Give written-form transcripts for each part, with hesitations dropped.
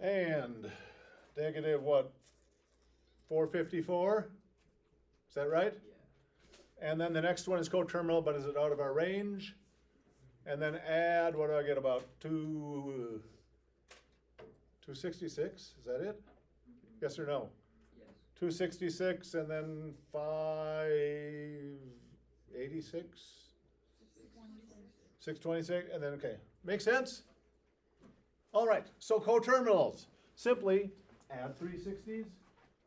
And negative what? 454? Is that right? Yeah. And then the next one is coterminal, but is it out of our range? And then add, what do I get, about 266? Is that it? Yes or no? Yes. 266 and then 586? 626, and then, okay. Make sense? All right, so coterminals. Simply add 360s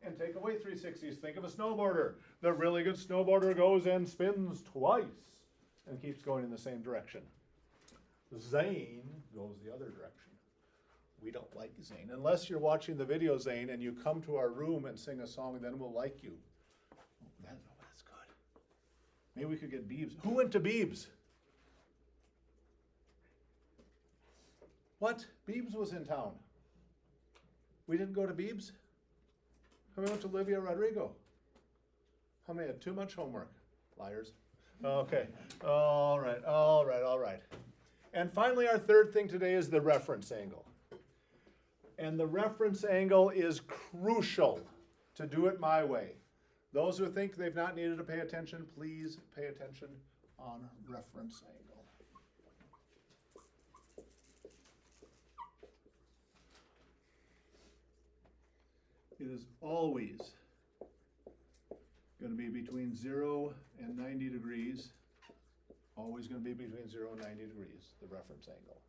and take away 360s. Think of a snowboarder. The really good snowboarder goes and spins twice and keeps going in the same direction. Zane goes the other direction. We don't like Zane. Unless you're watching the video, Zane, and you come to our room and sing a song, then we'll like you. Oh, that's good. Maybe we could get Beebs. Who went to Beebs? What? Beebs was in town. We didn't go to Beebs? How many went to Olivia Rodrigo? How many had too much homework? Liars. Okay. All right. And finally, our third thing today is the reference angle. And the reference angle is crucial to do it my way. Those who think they've not needed to pay attention, please pay attention on reference angle. It is always going to be between 0 and 90 degrees. Always going to be between 0 and 90 degrees, the reference angle.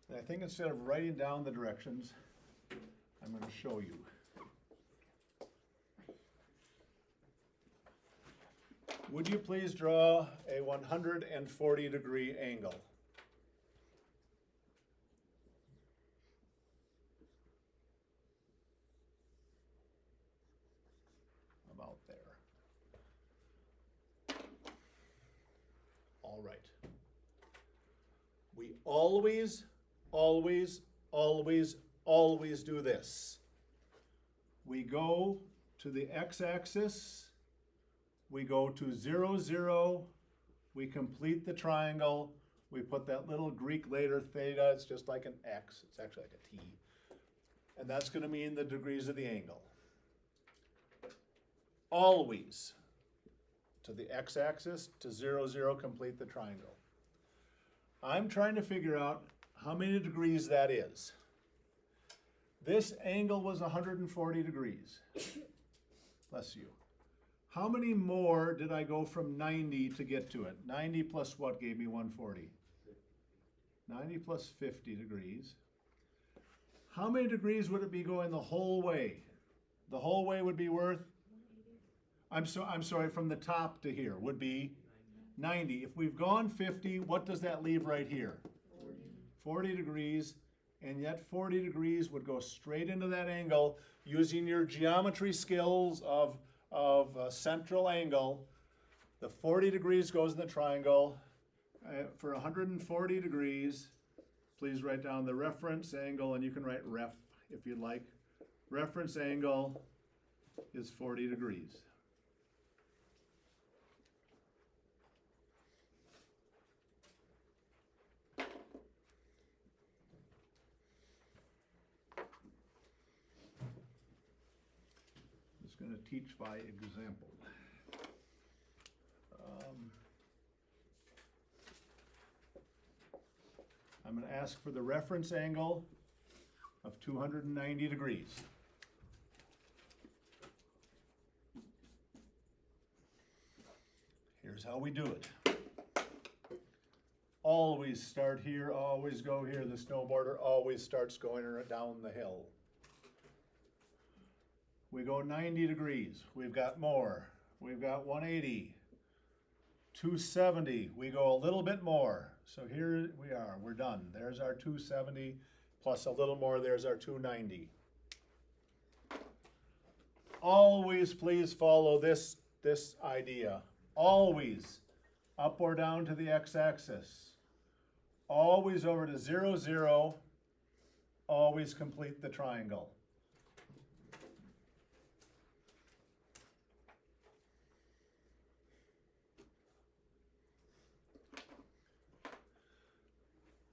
And I think instead of writing down the directions, I'm going to show you. Would you please draw a 140 degree angle? About there. All right. We always do this. We go to the x-axis, we go to 0, 0, we complete the triangle, we put that little Greek letter theta, it's just like an X, it's actually like a T, and that's going to mean the degrees of the angle. Always to the x-axis, to 0, 0, complete the triangle. I'm trying to figure out how many degrees that is. This angle was 140 degrees. Bless you. How many more did I go from 90 to get to it? 90 plus what gave me 140? 90 plus 50 degrees. How many degrees would it be going the whole way? The whole way would be worth? I'm sorry, from the top to here would be 90. If we've gone 50, what does that leave right here? 40 degrees, and yet 40 degrees would go straight into that angle using your geometry skills of central angle. The 40 degrees goes in the triangle. For 140 degrees, please write down the reference angle, and you can write ref if you'd like. Reference angle is 40 degrees. Going to teach by example. I'm going to ask for the reference angle of 290 degrees. Here's how we do it. Always start here, always go here. The snowboarder always starts going down the hill. We go 90 degrees. We've got more. We've got 180, 270. We go a little bit more. So here we are. We're done. There's our 270 plus a little more. There's our 290. Always please follow this idea. Always up or down to the x-axis. Always over to 0, 0. Always complete the triangle.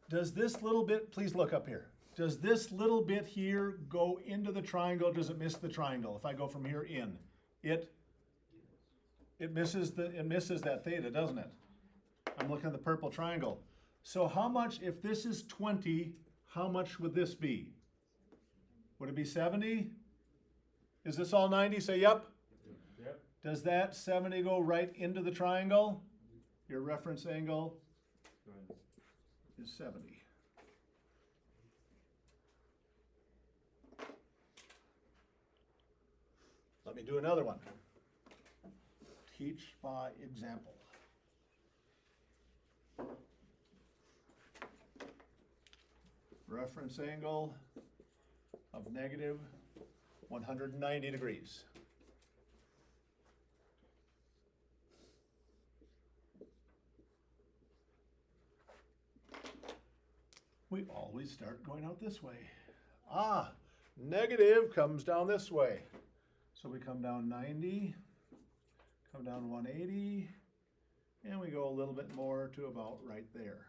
Does this little bit, please look up here. Does this little bit here go into the triangle? Does it miss the triangle? If I go from here in, it misses that theta, doesn't it? I'm looking at the purple triangle. So how much, if this is 20, how much would this be? Would it be 70? Is this all 90? Say yep. Yep. Does that 70 go right into the triangle? Your reference angle is 70. Let me do another one. Teach by example. Reference angle of negative 190 degrees. We always start going out this way. Negative comes down this way. So we come down 90, come down 180, and we go a little bit more to about right there.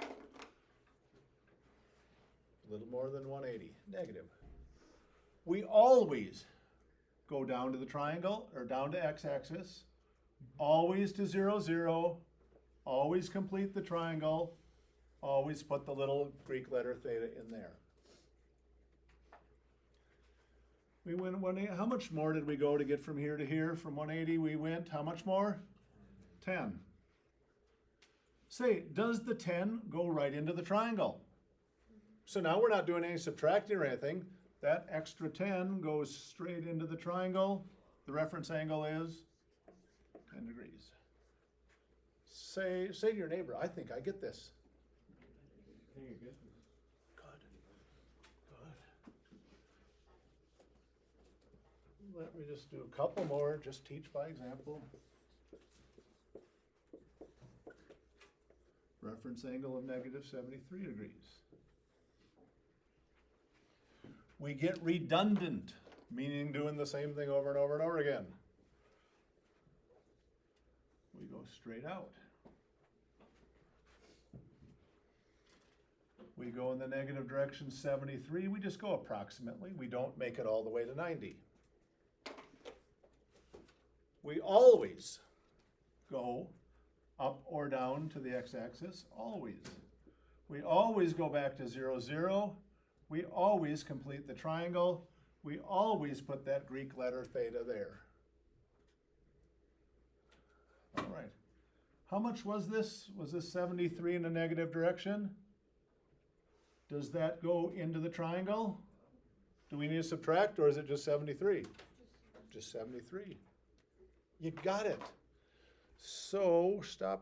A little more than 180, negative. We always go down to the triangle, or down to x-axis, always to 0, 0, always complete the triangle, always put the little Greek letter theta in there. We went 180. How much more did we go to get from here to here? From 180 we went, how much more? 10. Say, does the 10 go right into the triangle? So now we're not doing any subtracting or anything. That extra 10 goes straight into the triangle. The reference angle is 10 degrees. Say to your neighbor, I think I get this. Good. Good. Let me just do a couple more, just teach by example. Reference angle of negative 73 degrees. We get redundant, meaning doing the same thing over and over and over again. We go straight out. We go in the negative direction 73, we just go approximately. We don't make it all the way to 90. We always go up or down to the x-axis, always. We always go back to 0, 0. We always complete the triangle. We always put that Greek letter theta there. All right. How much was this? Was this 73 in the negative direction? Does that go into the triangle? Do we need to subtract, or is it just 73? Just 73. You got it. So stop